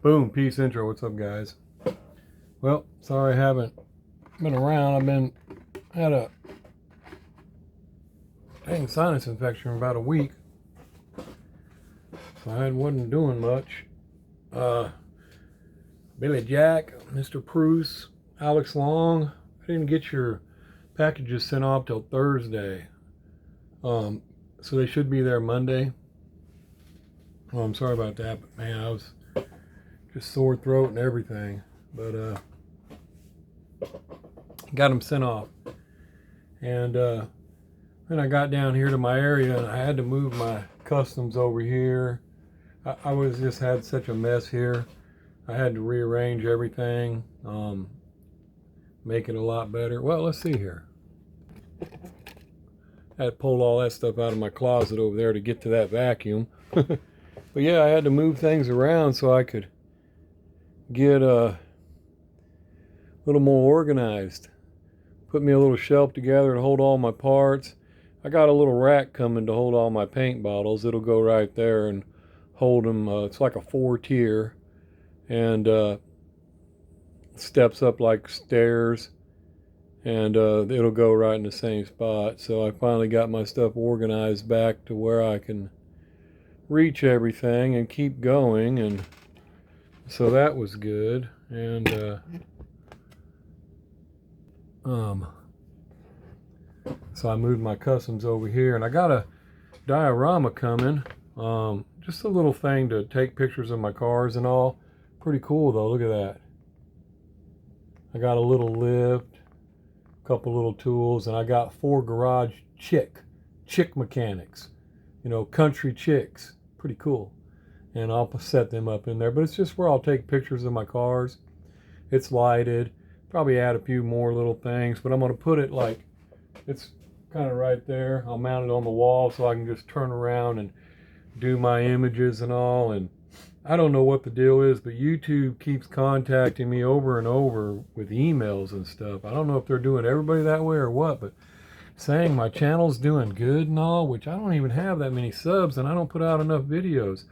Boom, peace intro. What's up, guys? Well, sorry I haven't been around. Had a sinus infection for about a week, so I wasn't doing much. Billy Jack, Mr. Bruce, Alex Long, I didn't get your packages sent off till Thursday, so they should be there Monday. Well, I'm sorry about that, but man, I was just sore throat and everything, but got them sent off. And then I got down here to my area and I had to move my customs over here. I was just had such a mess here. I had to rearrange everything, make it a lot better. Well, let's see here. I had to pull all that stuff out of my closet over there to get to that vacuum. But yeah, I had to move things around so I could get a little more organized. Put me a little shelf together to hold all my parts. I got a little rack coming to hold all my paint bottles. It'll go right there and hold them. It's like a 4-tier and steps up like stairs, and it'll go right in the same spot. So I finally got my stuff organized back to where I can reach everything and keep going, and so that was good. And so I moved my customs over here, and I got a diorama coming, just a little thing to take pictures of my cars and all. Pretty cool though, look at that. I got a little lift, a couple little tools, and I got 4 garage chick mechanics, you know, country chicks. Pretty cool. And I'll set them up in there, but it's just where I'll take pictures of my cars. It's lighted, probably add a few more little things, but I'm going to put it like, it's kind of right there. I'll mount it on the wall so I can just turn around and do my images and all. And I don't know what the deal is, but YouTube keeps contacting me over and over with emails and stuff. I don't know if they're doing everybody that way or what, but saying my channel's doing good and all, which I don't even have that many subs and I don't put out enough videos,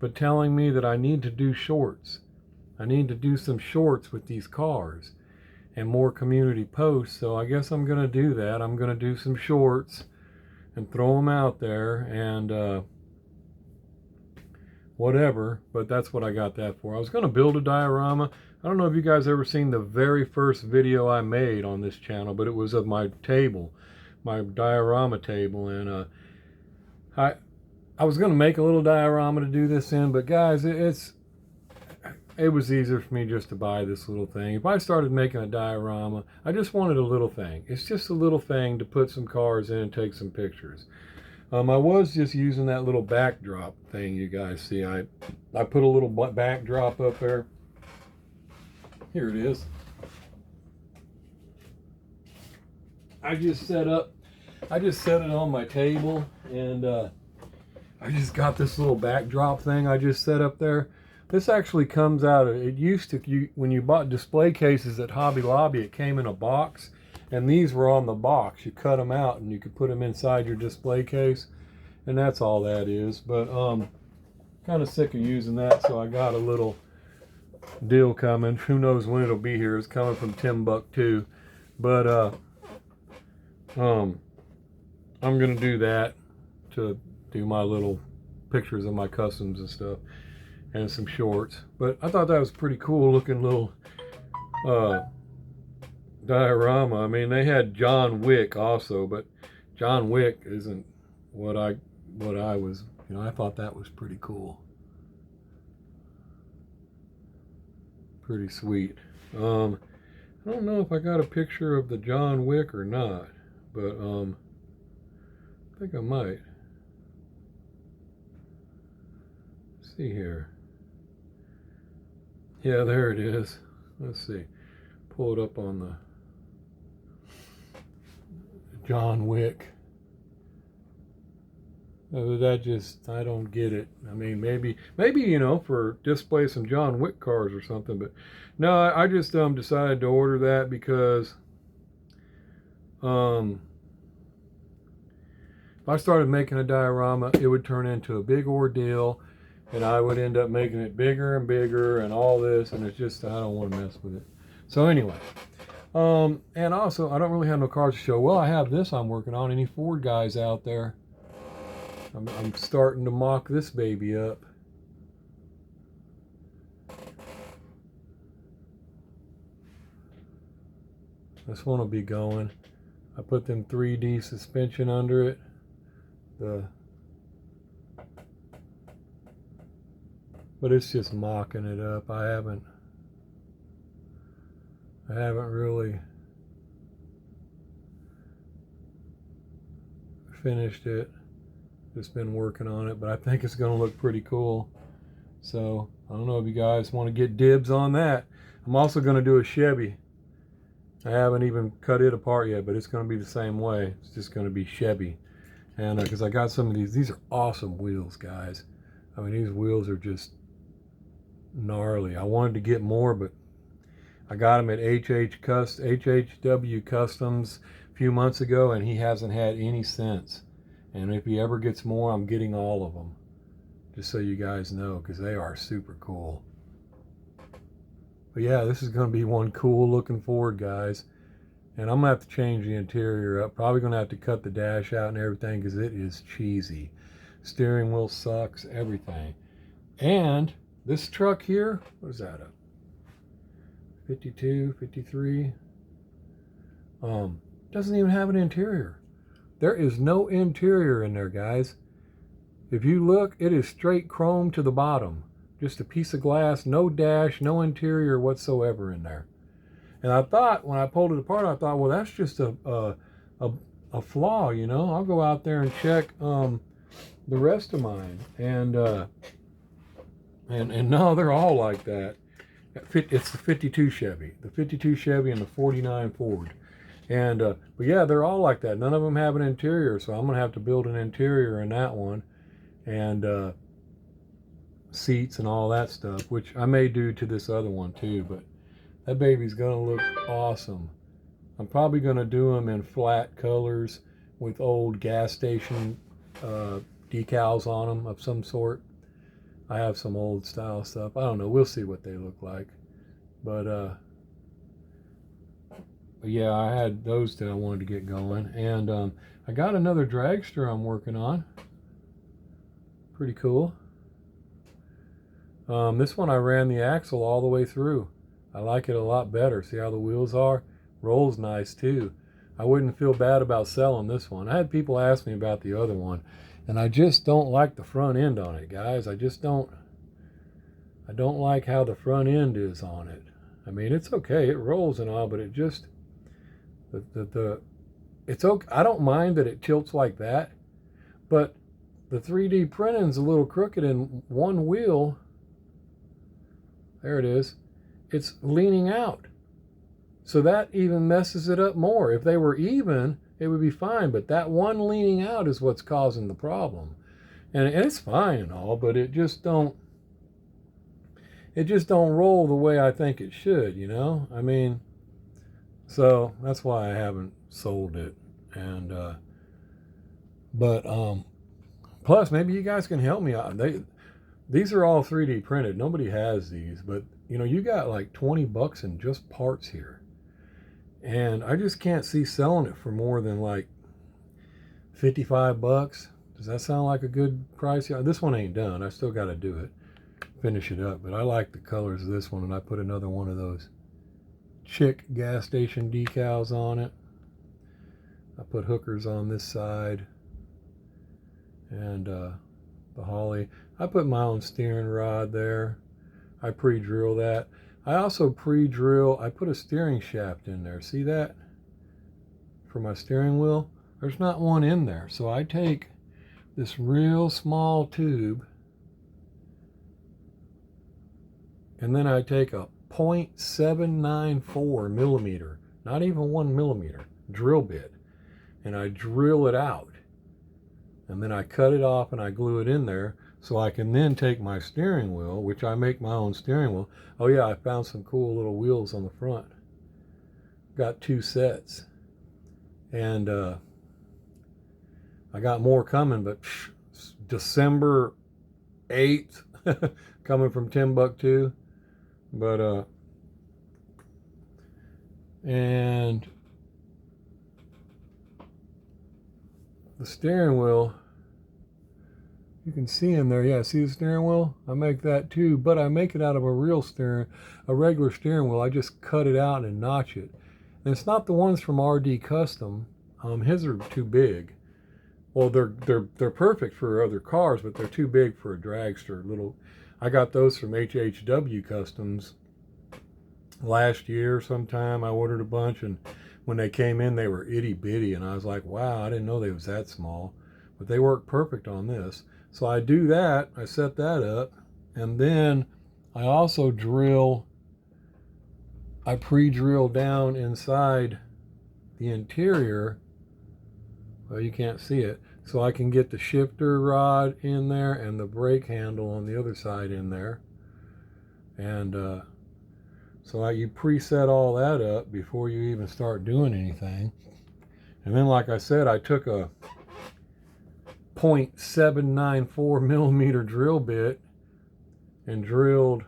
but telling me that I need to do shorts. I need to do some shorts with these cars and more community posts. So I guess I'm going to do that. I'm going to do some shorts and throw them out there and whatever, but that's what I got that for. I was going to build a diorama. I don't know if you guys ever seen the very first video I made on this channel, but it was of my table, my diorama table, and I was going to make a little diorama to do this in, but guys, it was easier for me just to buy this little thing. If I started making a diorama, I just wanted a little thing. It's just a little thing to put some cars in and take some pictures. I was just using that little backdrop thing you guys see. I put a little backdrop up there. Here it is. I just set it on my table, and I just got this little backdrop thing I just set up there. This actually comes out of, it used to, when you bought display cases at Hobby Lobby, it came in a box, and these were on the box. You cut them out and you could put them inside your display case, and that's all that is. But kind of sick of using that, so I got a little deal coming. Who knows when it'll be here. It's coming from Timbuktu, but I'm gonna do that to do my little pictures of my customs and stuff and some shorts. But I thought that was pretty cool looking little diorama. I mean, they had John Wick also, but John Wick isn't what I was, you know. I thought that was pretty cool, pretty sweet. I don't know if I got a picture of the John Wick or not, but I think I might. Let's see here. Yeah, there it is. Let's see. Pull it up on the John Wick. That just, I don't get it. I mean, maybe, you know, for display some John Wick cars or something, but no, I just decided to order that because if I started making a diorama, it would turn into a big ordeal. and I would end up making it bigger and bigger and all this, and it's just, I don't want to mess with it. So anyway, and also I don't really have no cars to show. Well, I have this I'm working on. Any Ford guys out there? I'm starting to mock this baby up. This one will be going. I put them 3D suspension under it. But it's just mocking it up. I haven't really finished it. Just been working on it, but I think it's going to look pretty cool. So I don't know if you guys want to get dibs on that. I'm also going to do a Chevy. I haven't even cut it apart yet, but it's going to be the same way. It's just going to be Chevy. And because I got some of these are awesome wheels, guys. I mean, these wheels are just gnarly. I wanted to get more, but I got them at HHW Customs a few months ago, and he hasn't had any since. And if he ever gets more, I'm getting all of them. Just so you guys know, because they are super cool. But yeah, this is going to be one cool looking Ford, guys. And I'm going to have to change the interior up. Probably going to have to cut the dash out and everything because it is cheesy. Steering wheel sucks, everything. And this truck here, what is that, a 52, 53? Doesn't even have an interior. There is no interior in there, guys. If you look, it is straight chrome to the bottom. Just a piece of glass, no dash, no interior whatsoever in there. And I thought, when I pulled it apart, I thought, well, that's just a flaw, you know. I'll go out there and check the rest of mine. And no, they're all like that. It's the 52 Chevy. The 52 Chevy and the 49 Ford. And, but yeah, they're all like that. None of them have an interior, so I'm going to have to build an interior in that one. And seats and all that stuff, which I may do to this other one too, but that baby's going to look awesome. I'm probably going to do them in flat colors with old gas station decals on them of some sort. I have some old style stuff. I don't know. We'll see what they look like. But yeah, I had those that I wanted to get going. And I got another dragster I'm working on. Pretty cool. This one I ran the axle all the way through. I like it a lot better. See how the wheels are? Rolls nice too. I wouldn't feel bad about selling this one. I had people ask me about the other one, and I just don't like the front end on it, guys. I don't like how the front end is on it. I mean, it's okay. It rolls and all, but it just it's okay. I don't mind that it tilts like that, but the 3D printing's a little crooked in one wheel. There it is. It's leaning out. So that even messes it up more. If they were even, it would be fine. But that one leaning out is what's causing the problem. And it's fine and all, but it just don't roll the way I think it should, you know? I mean, so that's why I haven't sold it. And plus maybe you guys can help me out. These are all 3D printed. Nobody has these, but you know, you got like $20 in just parts here. And I just can't see selling it for more than like $55. Does that sound like a good price? Yeah, this one ain't done. I still got to do it, finish it up. But I like the colors of this one, and I put another one of those Chick gas station decals on it. I put hookers on this side, and the Holly. I put my own steering rod there. I pre-drill that. I also pre-drill, I put a steering shaft in there. See that? For my steering wheel. There's not one in there. So I take this real small tube, and then I take a 0.794 millimeter, not even 1 millimeter, drill bit, and I drill it out. And then I cut it off and I glue it in there so I can then take my steering wheel, which I make my own steering wheel. Oh yeah, I found some cool little wheels on the front. Got 2 sets. And I got more coming, but December 8th, coming from Timbuktu. But and the steering wheel, you can see in there, yeah, see the steering wheel? I make that too, but I make it out of a regular steering wheel. I just cut it out and notch it. And it's not the ones from RD Custom. His are too big. Well, they're perfect for other cars, but they're too big for a dragster. I got those from HHW Customs last year sometime. I ordered a bunch, and when they came in, they were itty bitty, and I was like, wow, I didn't know they was that small. But they work perfect on this. So I do that, I set that up, and then I also I pre-drill down inside the interior. Well, you can't see it. So I can get the shifter rod in there and the brake handle on the other side in there. And so you preset all that up before you even start doing anything. And then, like I said, I took a .794 millimeter drill bit and drilled,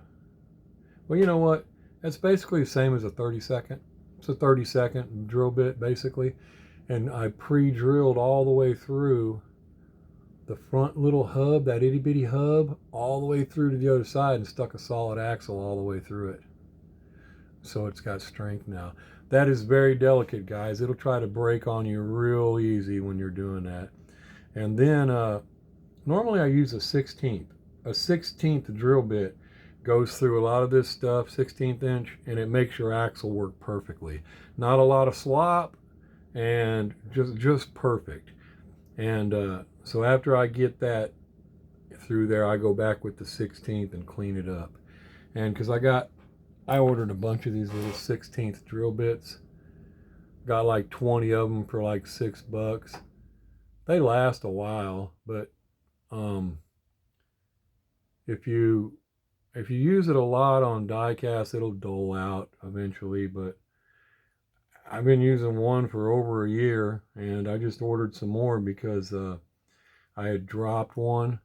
well, you know what? That's basically the same as a 32nd. It's a 32nd drill bit, basically. And I pre-drilled all the way through the front little hub, that itty bitty hub, all the way through to the other side, and stuck a solid axle all the way through it. So it's got strength now. That is very delicate, guys. It'll try to break on you real easy when you're doing that. And then normally I use a 16th. A 16th drill bit goes through a lot of this stuff, 16th inch, and it makes your axle work perfectly. Not a lot of slop, and just perfect. And so after I get that through there, I go back with the 16th and clean it up. And because I ordered a bunch of these little 16th drill bits, got like 20 of them for like $6. They last a while, but if you use it a lot on die cast, it'll dull out eventually. But I've been using one for over a year, and I just ordered some more because I had dropped one,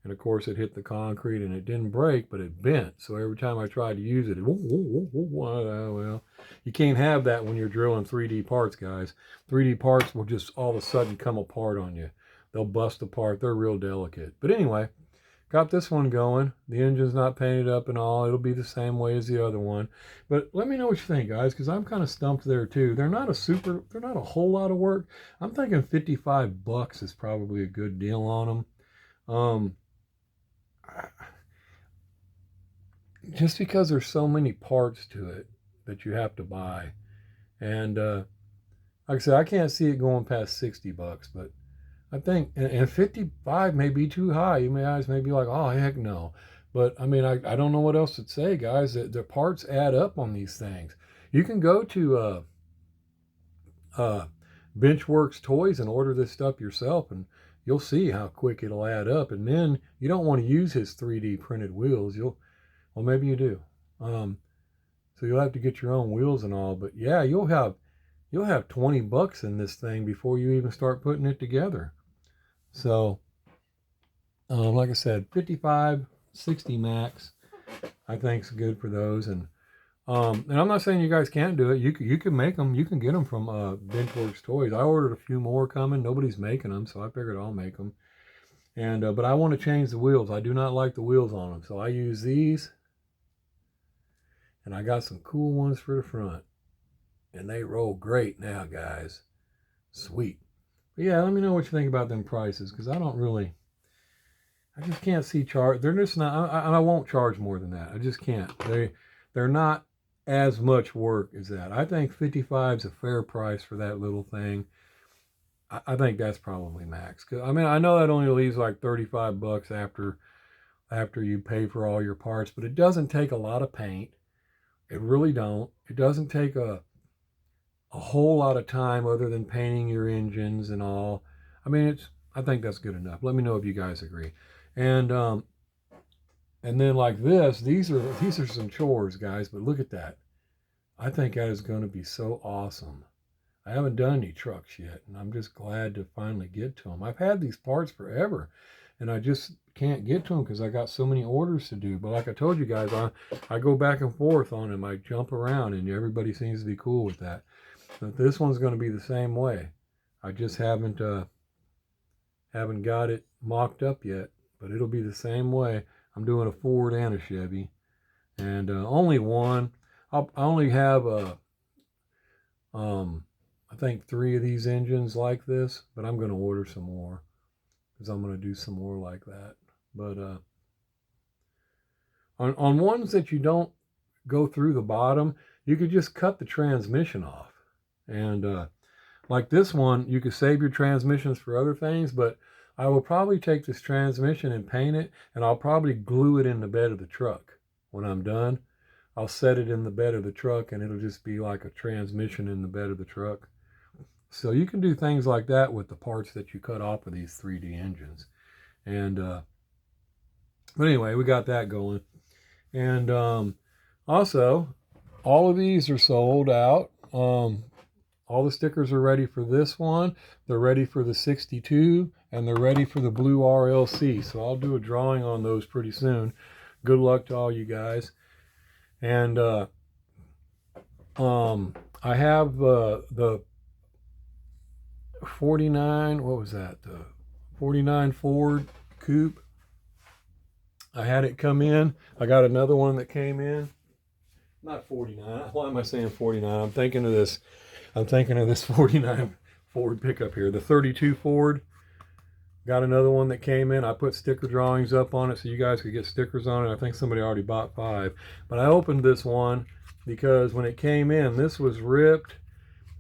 and of course it hit the concrete and it didn't break, but it bent. So every time I tried to use it, well, you can't have that when you're drilling 3D parts, guys. 3D parts will just all of a sudden come apart on you. They'll bust apart. They're real delicate. But anyway, got this one going. The engine's not painted up and all. It'll be the same way as the other one. But let me know what you think, guys, because I'm kind of stumped there too. They're not a whole lot of work. I'm thinking $55 is probably a good deal on them. Just because there's so many parts to it that you have to buy. And like I said, I can't see it going past $60, but I think, and 55 may be too high. You guys may be like, oh, heck no. But I mean, I don't know what else to say, guys. The parts add up on these things. You can go to Benchworks Toys and order this stuff yourself, and you'll see how quick it'll add up. And then you don't want to use his 3D printed wheels. Well, maybe you do. So you'll have to get your own wheels and all. But yeah, you'll have $20 in this thing before you even start putting it together. So, like I said, 55, 60 max, I think is good for those. And I'm not saying you guys can't do it. You can make them. You can get them from Benchworks Toys. I ordered a few more coming. Nobody's making them, so I figured I'll make them. And but I want to change the wheels. I do not like the wheels on them, so I use these. And I got some cool ones for the front. And they roll great now, guys. Sweet. But yeah, let me know what you think about them prices, because I just can't see charge. They're just not, I won't charge more than that. I just can't. They're not as much work as that. I think 55 is a fair price for that little thing. I think that's probably max. I mean, I know that only leaves like $35 after you pay for all your parts, but it doesn't take a lot of paint. It really don't. It doesn't take a whole lot of time other than painting your engines and all. I mean, I think that's good enough. Let me know if you guys agree. And then like this, these are some chores, guys, but look at that. I think that is going to be so awesome. I haven't done any trucks yet, and I'm just glad to finally get to them. I've had these parts forever, and I just can't get to them because I got so many orders to do. But like I told you guys, I go back and forth on them. I jump around, and everybody seems to be cool with that. But this one's going to be the same way. I just haven't got it mocked up yet, but it'll be the same way. I'm doing a Ford and a Chevy, and only one. I only have I think 3 of these engines like this, but I'm going to order some more because I'm going to do some more like that. But on ones that you don't go through the bottom, you could just cut the transmission off. And like this one, you could save your transmissions for other things, but I will probably take this transmission and paint it, and I'll probably glue it in the bed of the truck. When I'm done, I'll set it in the bed of the truck, and it'll just be like a transmission in the bed of the truck. So you can do things like that with the parts that you cut off of these 3D engines. And but anyway, we got that going. And also, all of these are sold out. All the stickers are ready for this one. They're ready for the 62, and they're ready for the blue RLC. So I'll do a drawing on those pretty soon. Good luck to all you guys. And I have the 49, what was that? The 49 Ford Coupe. I had it come in. I got another one that came in. Not 49. Why am I saying 49? I'm thinking of this 49 Ford pickup here. The 32 Ford. Got another one that came in. I put sticker drawings up on it so you guys could get stickers on it. I think somebody already bought 5. But I opened this one because when it came in, this was ripped.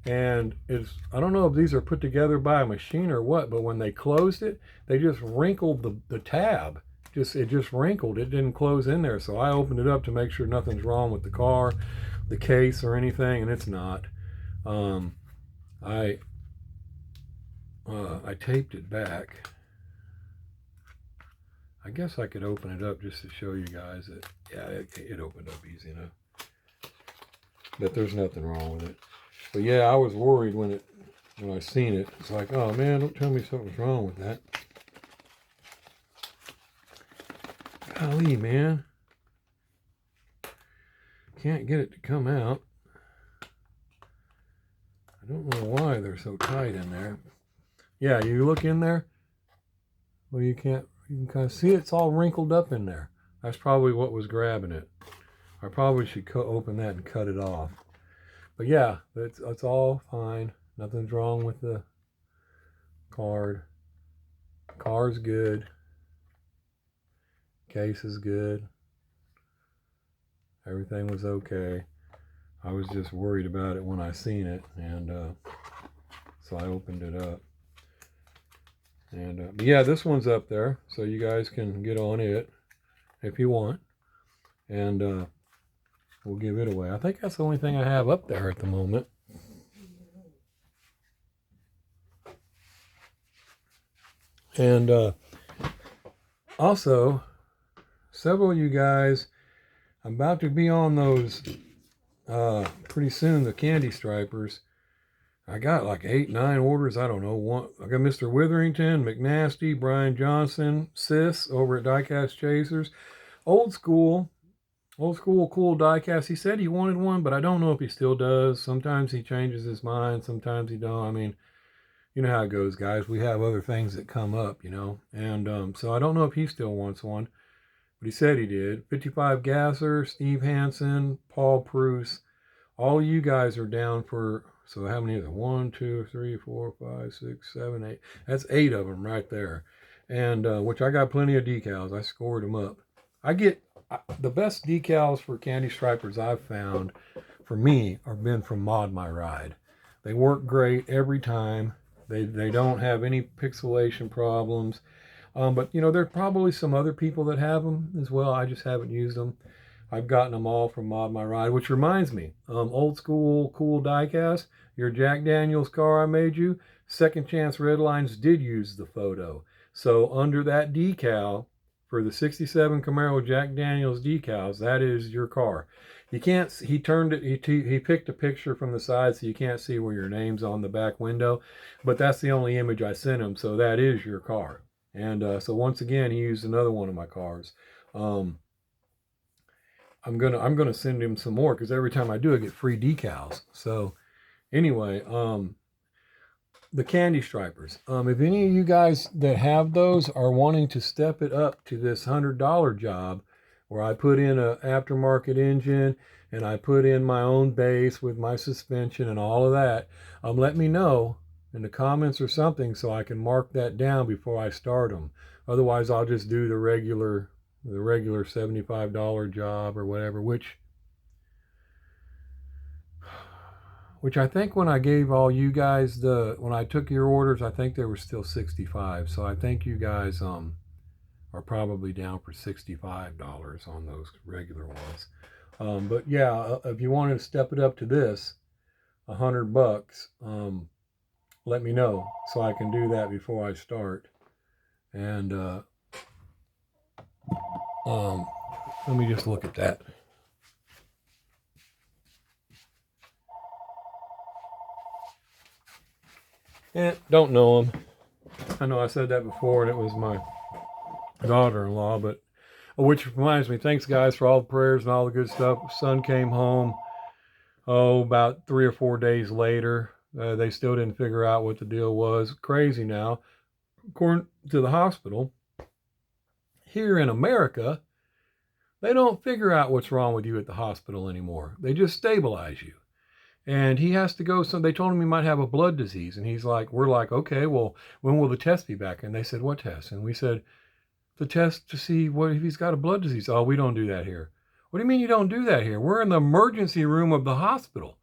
And I don't know if these are put together by a machine or what, but when they closed it, they just wrinkled the tab. It just wrinkled. It didn't close in there. So I opened it up to make sure nothing's wrong with the car, the case, or anything, and it's not. I taped it back. I guess I could open it up just to show you guys that, yeah, it opened up easy enough. But there's nothing wrong with it. But yeah, I was worried when I seen it. It's like, oh man, don't tell me something's wrong with that. Golly, man. Can't get it to come out. I don't know why they're so tight in there. Yeah, you look in there. Well, you can kind of see it's all wrinkled up in there. That's probably what was grabbing it. I probably should open that and cut it off. But yeah, it's all fine. Nothing's wrong with the card. Car's good. Case is good. Everything was okay. I was just worried about it when I seen it, and so I opened it up. And but yeah, this one's up there, so you guys can get on it if you want, and we'll give it away. I think that's the only thing I have up there at the moment. And also, several of you guys, I'm about to be on those pretty soon, the candy stripers. I got like 8, 9 orders. I don't know. I got Mr. Witherington, McNasty, Brian Johnson, Sis over at Diecast Chasers. Old school cool diecast. He said he wanted one, but I don't know if he still does. Sometimes he changes his mind. Sometimes he don't. I mean, you know how it goes, guys. We have other things that come up, you know. And so I don't know if he still wants one, but he said he did. 55 Gasser, Steve Hansen, Paul Pruce. All you guys are down for, so how many is it? 1, 2, 3, 4, 5, 6, 7, 8. That's 8 of them right there. And which I got plenty of decals. I scored them up. I get the best decals for candy stripers I've found for me have been from Mod My Ride. They work great every time. They don't have any pixelation problems. But you know, there are probably some other people that have them as well. I just haven't used them. I've gotten them all from Mod My Ride, which reminds me, old school cool diecast, your Jack Daniels car I made you, Second Chance Redlines did use the photo. So under that decal, for the 67 Camaro Jack Daniels decals, that is your car. You can't, he turned it, he picked a picture from the side so you can't see where your name's on the back window, but that's the only image I sent him, so that is your car. And so once again, he used another one of my cars. I'm gonna send him some more because every time I do, I get free decals. So anyway, the candy stripers. If any of you guys that have those are wanting to step it up to this $100 job, where I put in a aftermarket engine and I put in my own base with my suspension and all of that, let me know in the comments or something so I can mark that down before I start them. Otherwise, I'll just do the regular $75 job or whatever, which I think when I gave all you guys when I took your orders, I think they were still 65. So I think you guys are probably down for $65 on those regular ones. But yeah, if you wanted to step it up to this, $100, let me know so I can do that before I start. And let me just look at that. Don't know him. I know I said that before, and it was my daughter-in-law, but which reminds me, thanks guys for all the prayers and all the good stuff. Son came home, about 3 or 4 days later. They still didn't figure out what the deal was. Crazy now. According to the hospital, here in America, they don't figure out what's wrong with you at the hospital anymore. They just stabilize you. And he has to go. So they told him he might have a blood disease. And we're like, okay, well, when will the test be back? And they said, what test? And we said, the test to see what if he's got a blood disease. Oh, we don't do that here. What do you mean you don't do that here? We're in the emergency room of the hospital.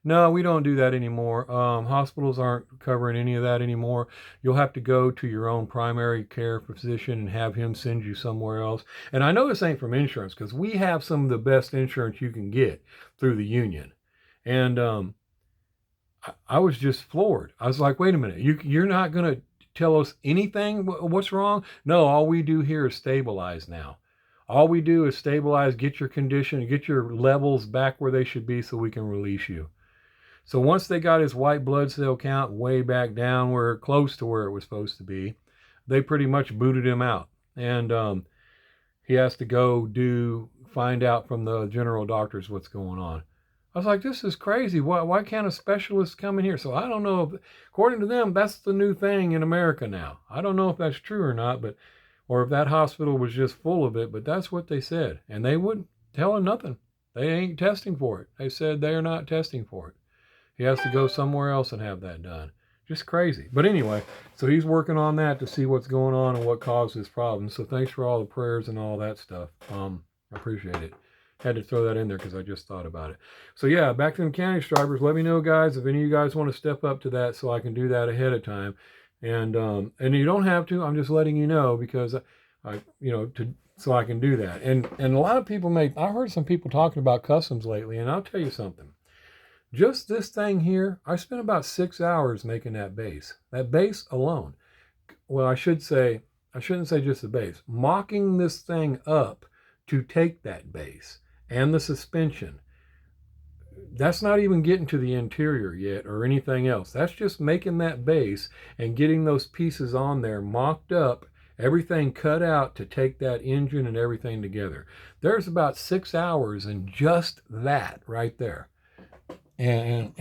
No, we don't do that anymore. Hospitals aren't covering any of that anymore. You'll have to go to your own primary care physician and have him send you somewhere else. And I know this ain't from insurance because we have some of the best insurance you can get through the union. And I was just floored. I was like, wait a minute, you're not going to tell us anything what's wrong? No, all we do here is stabilize now. All we do is stabilize, get your condition, get your levels back where they should be so we can release you. So once they got his white blood cell count way back down where close to where it was supposed to be, they pretty much booted him out. And he has to go find out from the general doctors what's going on. I was like, this is crazy. Why can't a specialist come in here? So I don't know according to them, that's the new thing in America now. I don't know if that's true or not, or if that hospital was just full of it, but that's what they said. And they wouldn't tell him nothing. They ain't testing for it. They said they're not testing for it. He has to go somewhere else and have that done. Just crazy. But anyway, so he's working on that to see what's going on and what caused this problem. So thanks for all the prayers and all that stuff. I appreciate it. Had to throw that in there because I just thought about it. So yeah, back to the candy stripers. Let me know, guys, if any of you guys want to step up to that so I can do that ahead of time. And you don't have to. I'm just letting you know because so I can do that. And a lot of people I heard some people talking about customs lately, and I'll tell you something. Just this thing here, I spent about 6 hours making that base. That base alone. Well, I shouldn't say just the base. Mocking this thing up to take that base and the suspension. That's not even getting to the interior yet or anything else. That's just making that base and getting those pieces on there mocked up, everything cut out to take that engine and everything together. There's about 6 hours in just that right there. And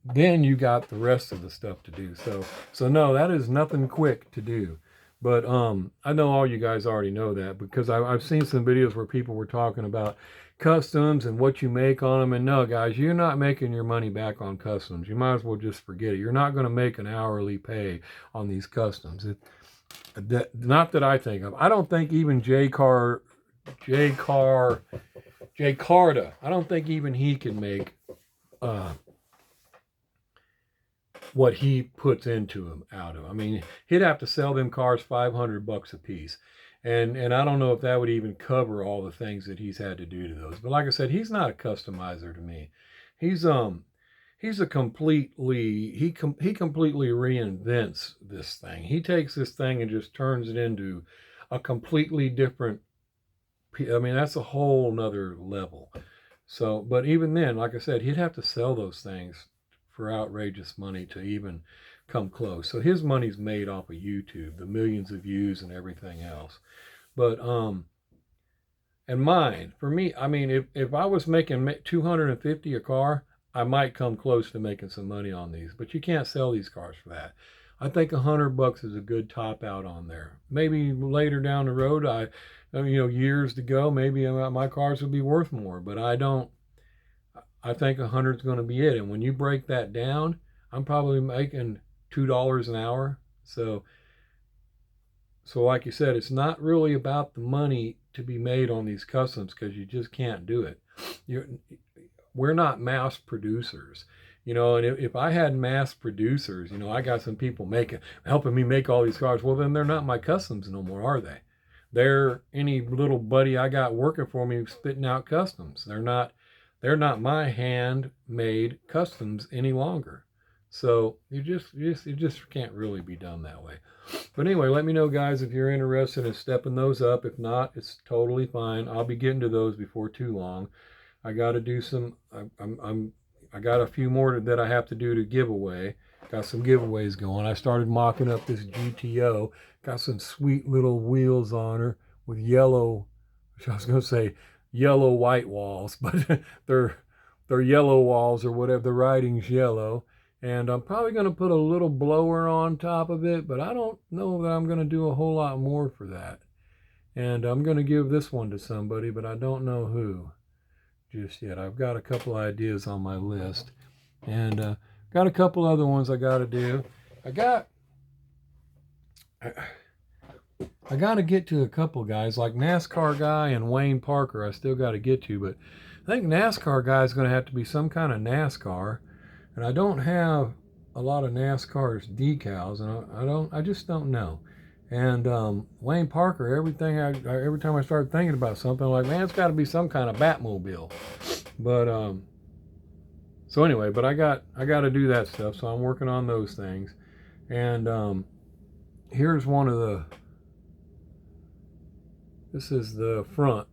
then you got the rest of the stuff to do. So no, that is nothing quick to do. But I know all you guys already know that because I've seen some videos where people were talking about customs and what you make on them. And no, guys, you're not making your money back on customs. You might as well just forget it. You're not going to make an hourly pay on these customs. Not that I think of. I don't think even Jay Carta, I don't think even he can make what he puts into them out of. I mean, he'd have to sell them cars $500 a piece. And I don't know if that would even cover all the things that he's had to do to those. But like I said, he's not a customizer to me. He's a completely he completely reinvents this thing. He takes this thing and just turns it into a completely different. I mean, that's a whole nother level. So, but even then, like I said, he'd have to sell those things for outrageous money to even come close. So his money's made off of YouTube, the millions of views and everything else. But and mine, for me, I mean, if I was making 250 a car, I might come close to making some money on these. But you can't sell these cars for that. I think $100 is a good top out on there. Maybe later down the road, years to go, maybe my cars would be worth more. But I don't. I think 100 is going to be it. And when you break that down, I'm probably making $2 an hour. So like you said, it's not really about the money to be made on these customs, because you just can't do it. We're not mass producers, and if I had mass producers, I got some people helping me make all these cars. Well, then they're not my customs no more, are they? They're any little buddy I got working for me spitting out customs. They're not my handmade customs any longer. So it just can't really be done that way. But anyway, let me know, guys, if you're interested in stepping those up. If not, it's totally fine. I'll be getting to those before too long. I got to do some. I got a few more that I have to do to giveaway. Got some giveaways going. I started mocking up this GTO. Got some sweet little wheels on her with yellow. I was gonna say yellow white walls, but they're yellow walls or whatever. The writing's yellow. And I'm probably going to put a little blower on top of it, but I don't know that I'm going to do a whole lot more for that. And I'm going to give this one to somebody, but I don't know who just yet. I've got a couple ideas on my list, and got a couple other ones I got to do. I got to get to a couple guys, like NASCAR guy and Wayne Parker I still got to get to, but I think NASCAR guy is going to have to be some kind of NASCAR. And I don't have a lot of NASCAR's decals, and I just don't know. And Wayne Parker, every time I start thinking about something, I'm like, man, it's got to be some kind of Batmobile. But so anyway, but I got to do that stuff, so I'm working on those things. And here's one of the. This is the front.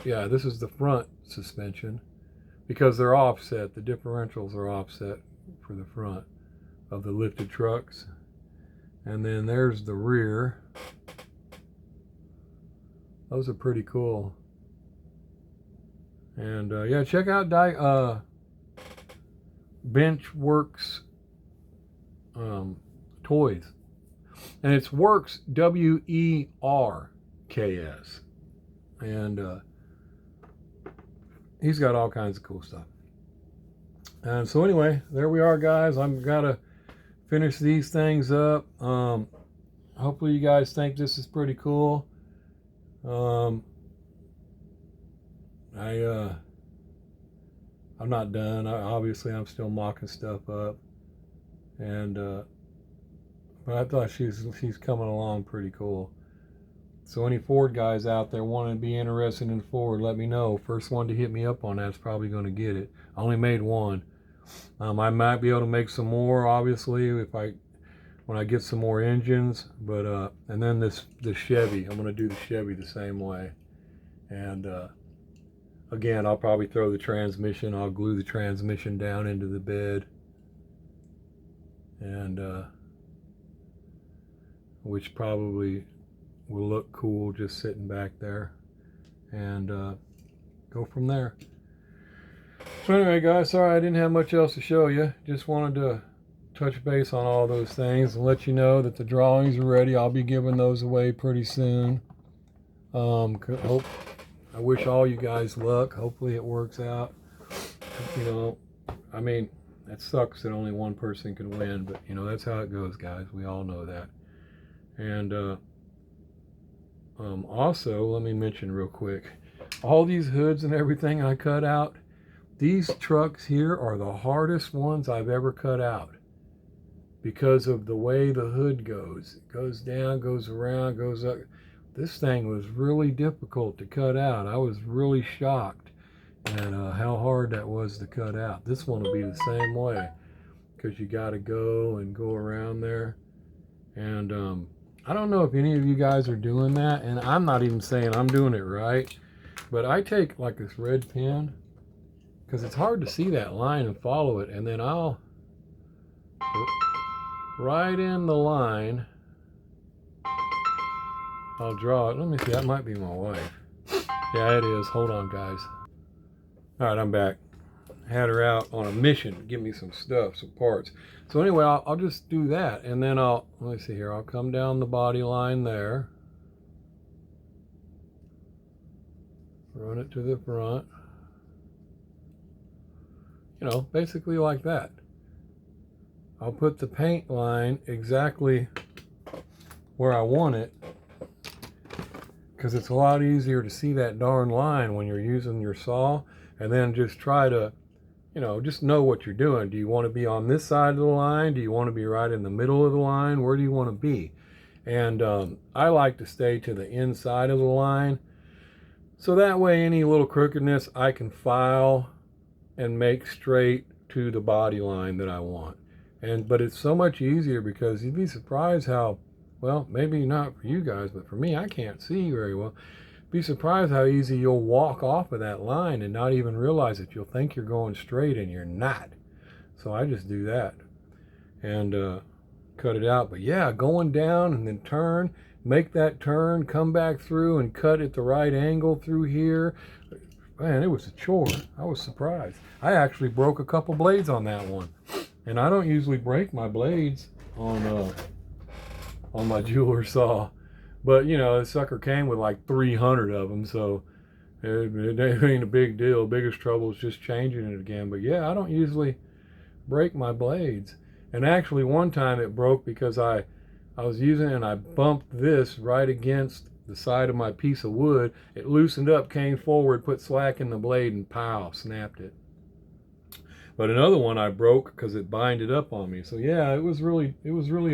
Yeah, this is the front suspension. Because they're offset, the differentials are offset for the front of the lifted trucks. And then there's the rear. Those are pretty cool. And yeah, check out Benchworks toys. And it's Works, WERKS. And he's got all kinds of cool stuff. And so anyway, there we are, guys. I'm gotta finish these things up. Hopefully you guys think this is pretty cool. I'm not done. Obviously I'm still mocking stuff up. And but I thought she's coming along pretty cool. So any Ford guys out there wanting to be interested in Ford, let me know. First one to hit me up on that's probably going to get it. I only made one. I might be able to make some more, obviously, when I get some more engines. But and then this Chevy, I'm going to do the Chevy the same way. And again, I'll probably throw the transmission. I'll glue the transmission down into the bed, and which probably will look cool just sitting back there, and go from there. So anyway, guys, sorry I didn't have much else to show you. Just wanted to touch base on all those things and let you know that the drawings are ready. I'll be giving those away pretty soon. I wish all you guys luck. Hopefully it works out. I mean, it sucks that only one person can win, but that's how it goes, guys. We all know that. And also, let me mention real quick, all these hoods and everything I cut out, these trucks here are the hardest ones I've ever cut out because of the way the hood goes. It goes down, goes around, goes up. This thing was really difficult to cut out. I was really shocked at how hard that was to cut out. This one will be the same way because you got to go around there. And I don't know if any of you guys are doing that, and I'm not even saying I'm doing it right, but I take like this red pen because it's hard to see that line and follow it, and then I'll right in the line. I'll draw it. Let me see, that might be my wife. Yeah, it is. Hold on, guys. All right, I'm back. Had her out on a mission to give me some stuff, some parts. So anyway, I'll just do that, and then let me see here. I'll come down the body line there. Run it to the front. You know, basically like that. I'll put the paint line exactly where I want it, because it's a lot easier to see that darn line when you're using your saw, and then just try to, you know, just know what you're doing. Do you want to be on this side of the line? Do you want to be right in the middle of the line? Where do you want to be? And I like to stay to the inside of the line, so that way any little crookedness I can file and make straight to the body line that I want. But it's so much easier, because you'd be surprised how, well, maybe not for you guys, but for me, I can't see very well. Be surprised how easy you'll walk off of that line and not even realize it. You'll think you're going straight and you're not. So I just do that and cut it out. But yeah, going down and then turn, make that turn, come back through and cut at the right angle through here. Man, it was a chore. I was surprised. I actually broke a couple blades on that one. And I don't usually break my blades on my jeweler saw. But, you know, the sucker came with like 300 of them, so it ain't a big deal. Biggest trouble is just changing it again. But yeah, I don't usually break my blades. And actually one time it broke because I was using it and I bumped this right against the side of my piece of wood. It loosened up, came forward, put slack in the blade, and pow, snapped it. But another one I broke because it binded up on me. So yeah, it was really a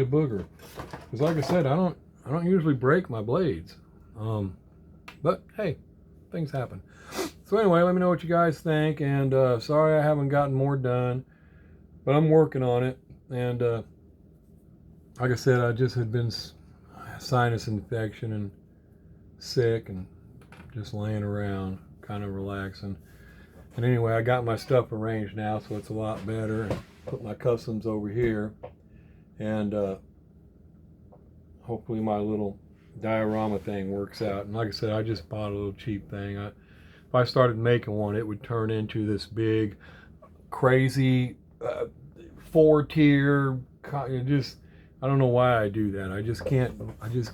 booger. Because like I said, I don't usually break my blades. But hey, things happen. So anyway, let me know what you guys think. And sorry I haven't gotten more done, but I'm working on it. And like I said, I just had been sinus infection and sick and just laying around, kind of relaxing. And anyway, I got my stuff arranged now, so it's a lot better. And put my customs over here, and hopefully my little diorama thing works out. And like I said, I just bought a little cheap thing. If I started making one, it would turn into this big, crazy 4-tier. I don't know why I do that. I just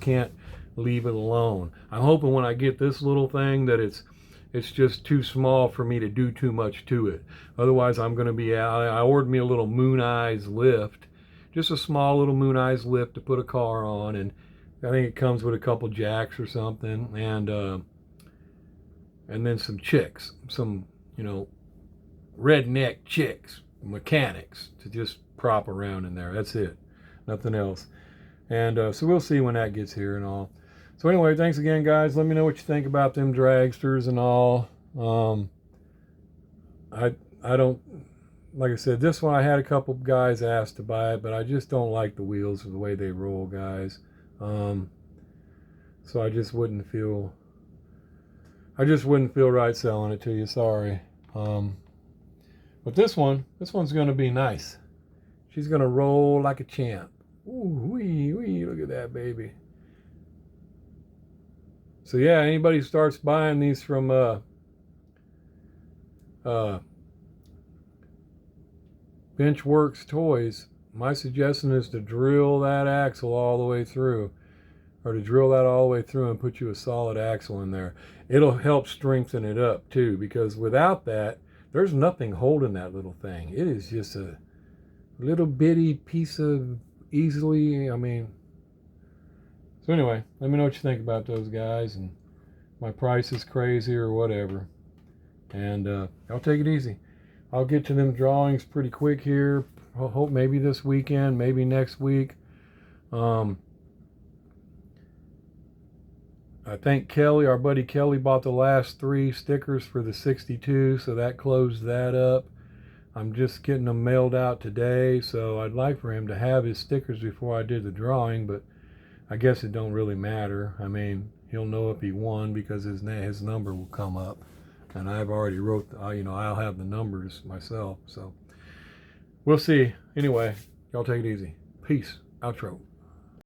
can't leave it alone. I'm hoping when I get this little thing that it's just too small for me to do too much to it. Otherwise, I'm going to be out. I ordered me a little Moon Eyes lift, just a small little Moon Eyes lift to put a car on, and I think it comes with a couple jacks or something, and then some chicks, some, you know, redneck chicks, mechanics to just prop around in there. That's it, nothing else. And so we'll see when that gets here and all. So anyway, thanks again, guys. Let me know what you think about them dragsters and all. I don't, like I said, this one I had a couple guys ask to buy it, but I just don't like the wheels or the way they roll, guys. So I just wouldn't feel right selling it to you. Sorry. But this one's going to be nice. She's going to roll like a champ. Ooh, wee, look at that baby. So yeah, anybody starts buying these from Benchworks Toys, my suggestion is to drill that axle all the way through, or to drill that all the way through and put you a solid axle in there. It'll help strengthen it up too, because without that, there's nothing holding that little thing. It is just a little bitty piece of easily, I mean. So anyway, let me know what you think about those guys, and my price is crazy or whatever. And I'll take it easy. I'll get to them drawings pretty quick here. I hope maybe this weekend, maybe next week. I think Kelly, our buddy Kelly, bought the last 3 stickers for the 62, so that closed that up. I'm just getting them mailed out today, so I'd like for him to have his stickers before I did the drawing, but I guess it don't really matter. I mean, he'll know if he won because his number will come up, and I've already wrote, I'll have the numbers myself. So we'll see. Anyway, y'all take it easy. Peace. Outro.